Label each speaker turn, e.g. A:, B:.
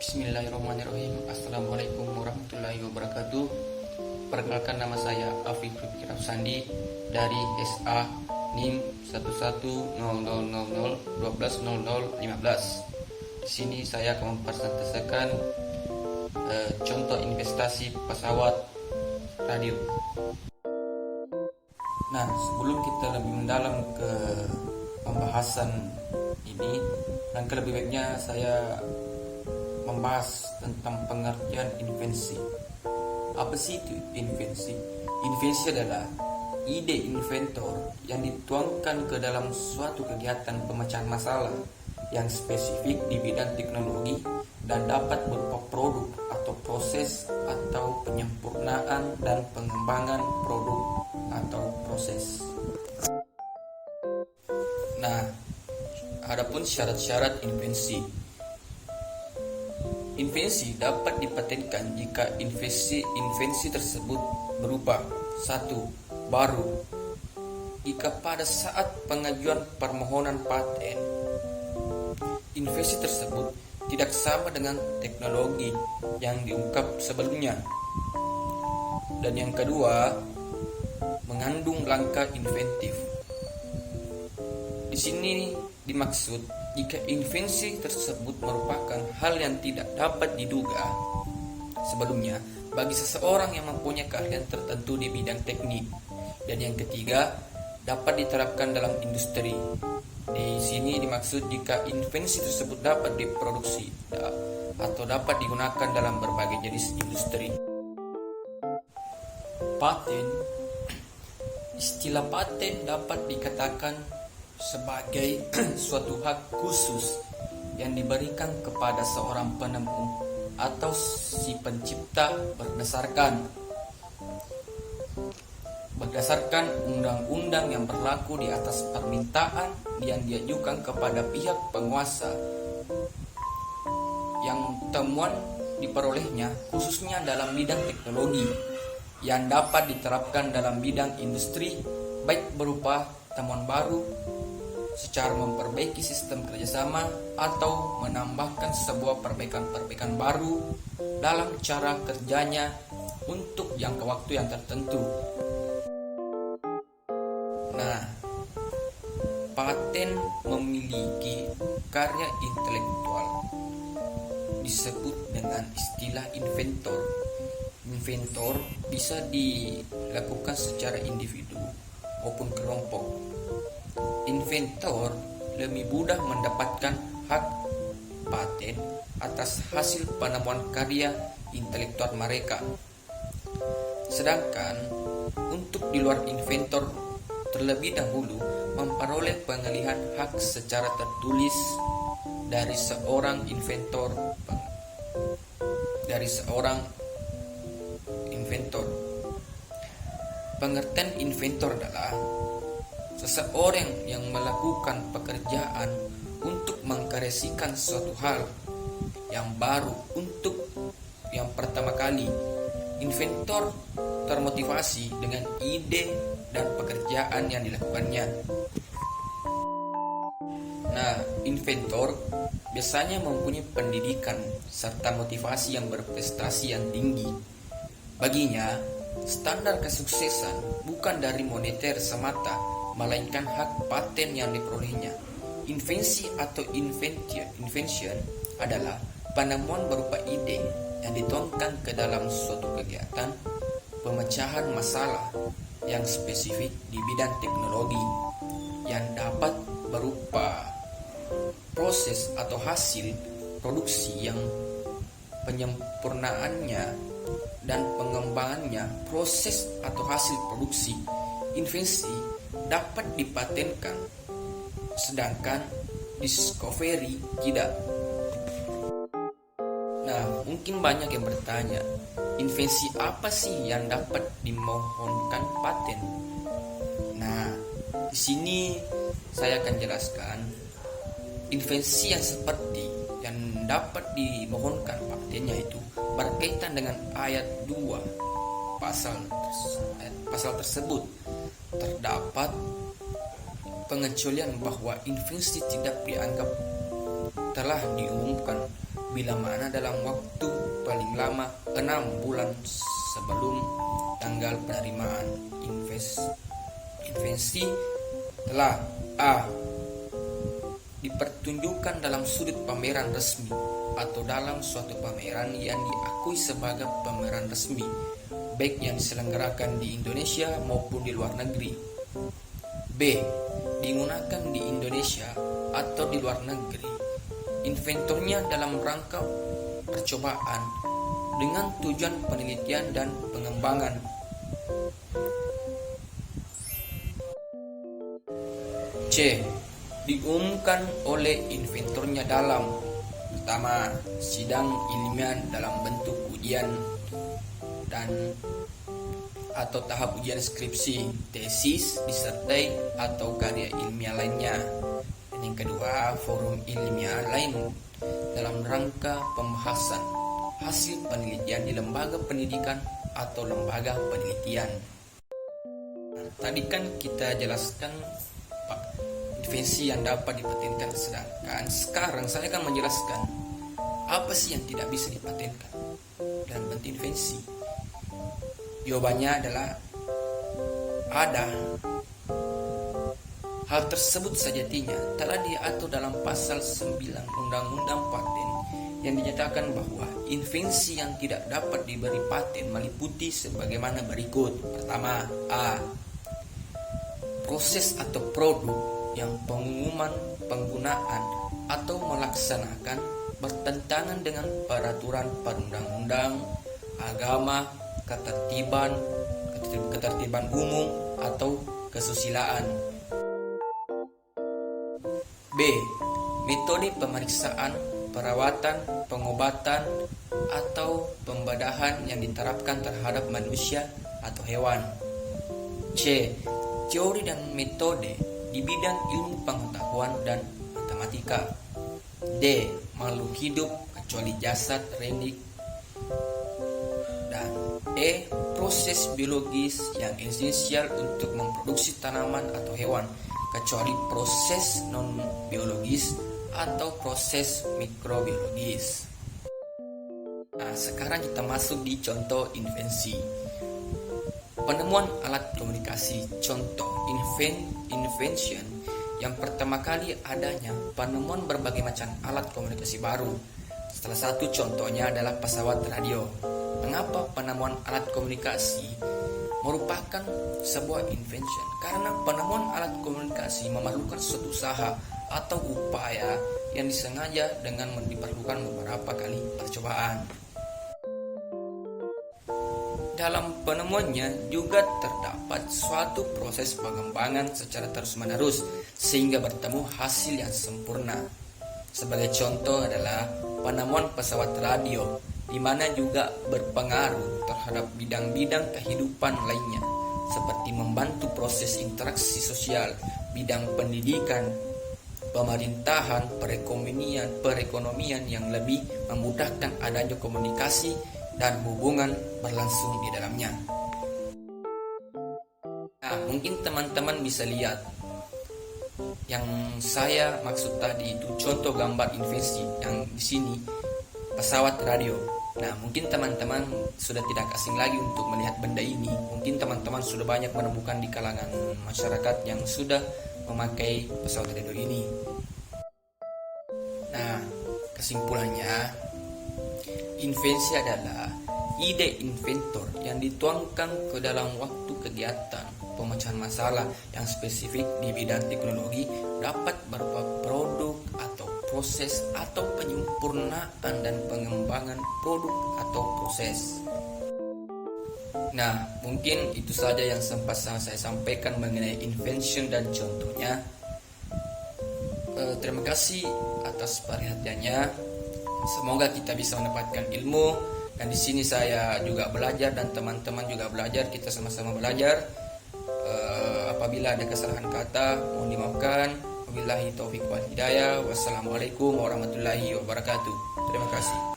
A: Bismillahirrahmanirrahim. Assalamualaikum warahmatullahi wabarakatuh. Perkenalkan, nama saya Afif Kiraf Sandi dari SA NIM 110000120015. Di sini saya akan mempresentasikan contoh investasi pesawat radio. Nah, sebelum kita lebih mendalam ke pembahasan ini, dan lebih baiknya saya membahas tentang pengertian invensi. Apa sih itu invensi? Invensi adalah ide inventor yang dituangkan ke dalam suatu kegiatan pemecahan masalah yang spesifik di bidang teknologi dan dapat berupa produk atau proses atau penyempurnaan dan pengembangan produk atau proses. Nah, adapun syarat-syarat invensi. Invensi dapat dipatenkan jika invensi tersebut berupa 1. Baru. Jika pada saat pengajuan permohonan paten, invensi tersebut tidak sama dengan teknologi yang diungkap sebelumnya. Dan yang kedua, mengandung langkah inventif. Di sini dimaksud jika invensi tersebut merupakan hal yang tidak dapat diduga sebelumnya bagi seseorang yang mempunyai keahlian tertentu di bidang teknik. Dan yang ketiga, dapat diterapkan dalam industri. Di sini dimaksud jika invensi tersebut dapat diproduksi atau dapat digunakan dalam berbagai jenis industri. Paten. Istilah paten dapat dikatakan sebagai suatu hak khusus yang diberikan kepada seorang penemu atau si pencipta berdasarkan undang-undang yang berlaku di atas permintaan yang diajukan kepada pihak penguasa, yang temuan diperolehnya khususnya dalam bidang teknologi yang dapat diterapkan dalam bidang industri, baik berupa temuan baru secara memperbaiki sistem kerjasama atau menambahkan sebuah perbaikan-perbaikan baru dalam cara kerjanya untuk jangka waktu yang tertentu. Nah, paten memiliki karya intelektual disebut dengan istilah inventor. Inventor bisa dilakukan secara individu maupun kelompok. Inventor lebih mudah mendapatkan hak paten atas hasil penemuan karya intelektual mereka. Sedangkan untuk di luar inventor terlebih dahulu memperoleh pengalihan hak secara tertulis dari seorang inventor. Pengertian inventor adalah seseorang yang melakukan pekerjaan untuk mengkreasikan suatu hal yang baru untuk yang pertama kali. Inventor termotivasi dengan ide dan pekerjaan yang dilakukannya. Nah, inventor biasanya mempunyai pendidikan serta motivasi yang berprestasi yang tinggi. Baginya, standar kesuksesan bukan dari moneter semata, melainkan hak paten yang diperolehnya. Invensi atau invention adalah penemuan berupa ide yang dituangkan ke dalam suatu kegiatan pemecahan masalah yang spesifik di bidang teknologi yang dapat berupa proses atau hasil produksi yang penyempurnaannya dan pengembangannya proses atau hasil produksi invensi dapat dipatenkan, sedangkan discovery tidak. Nah, mungkin banyak yang bertanya, invensi apa sih yang dapat dimohonkan paten? Nah, di sini saya akan jelaskan invensi yang seperti yang dapat dimohonkan patennya itu berkaitan dengan ayat 2 pasal tersebut. Terdapat pengecualian bahwa invensi tidak dianggap telah diumumkan bila mana dalam waktu paling lama 6 bulan sebelum tanggal penerimaan invensi telah A. dipertunjukkan dalam sudut pameran resmi atau dalam suatu pameran yang diakui sebagai pameran resmi, baik yang diselenggarakan di Indonesia maupun di luar negeri. B. digunakan di Indonesia atau di luar negeri inventornya dalam rangka percobaan dengan tujuan penelitian dan pengembangan. C. diumumkan oleh inventornya dalam pertama, sidang ilmiah dalam bentuk ujian dan atau tahap ujian skripsi, tesis, disertai atau karya ilmiah lainnya. Dan yang kedua, forum ilmiah lain dalam rangka pembahasan hasil penelitian di lembaga pendidikan atau lembaga penelitian. Nah, tadi kan kita jelaskan invensi yang dapat dipatenkan, sedangkan sekarang saya akan menjelaskan apa sih yang tidak bisa dipatenkan dalam bentuk invensi. Jawabannya adalah ada. Hal tersebut sejatinya telah diatur dalam pasal 9 Undang-Undang Paten yang dinyatakan bahwa invensi yang tidak dapat diberi paten meliputi sebagaimana berikut. Pertama, A. proses atau produk yang pengumuman penggunaan atau melaksanakan bertentangan dengan peraturan perundang-undang, agama, ketertiban umum atau kesusilaan. B. metode pemeriksaan, perawatan, pengobatan atau pembedahan yang diterapkan terhadap manusia atau hewan. C. teori dan metode di bidang ilmu pengetahuan dan matematika. D. makhluk hidup kecuali jasad rendik. Dan E. proses biologis yang esensial untuk memproduksi tanaman atau hewan kecuali proses non-biologis atau proses mikrobiologis. Nah, sekarang kita masuk di contoh invensi. Penemuan alat komunikasi. Contoh invention yang pertama kali adanya penemuan berbagai macam alat komunikasi baru. Salah satu contohnya adalah pesawat radio. Mengapa penemuan alat komunikasi merupakan sebuah invention? Karena penemuan alat komunikasi memerlukan suatu usaha atau upaya yang disengaja dengan diperlukan beberapa kali percobaan. Dalam penemuannya juga terdapat suatu proses pengembangan secara terus-menerus sehingga bertemu hasil yang sempurna. Sebagai contoh adalah penemuan pesawat radio, di mana juga berpengaruh terhadap bidang-bidang kehidupan lainnya, seperti membantu proses interaksi sosial, bidang pendidikan, pemerintahan, perekonomian yang lebih memudahkan adanya komunikasi dan hubungan berlangsung di dalamnya. Nah, mungkin teman-teman bisa lihat yang saya maksud tadi itu contoh gambar invensi yang di sini pesawat radio. Nah, mungkin teman-teman sudah tidak asing lagi untuk melihat benda ini. Mungkin teman-teman sudah banyak menemukan di kalangan masyarakat yang sudah memakai pesawat radio ini. Nah, kesimpulannya, invensi adalah ide inventor yang dituangkan ke dalam waktu kegiatan pemecahan masalah yang spesifik di bidang teknologi, dapat berupa produk atau proses atau penyempurnaan dan pengembangan produk atau proses. Nah, mungkin itu saja yang sempat saya sampaikan mengenai invention dan contohnya. Terima kasih atas perhatiannya. Semoga kita bisa mendapatkan ilmu, dan di sini saya juga belajar dan teman-teman juga belajar, kita sama-sama belajar. Apabila ada kesalahan kata, mohon dimaafkan. Wabillahi taufiq wal hidayah. Wassalamualaikum warahmatullahi wabarakatuh. Terima kasih.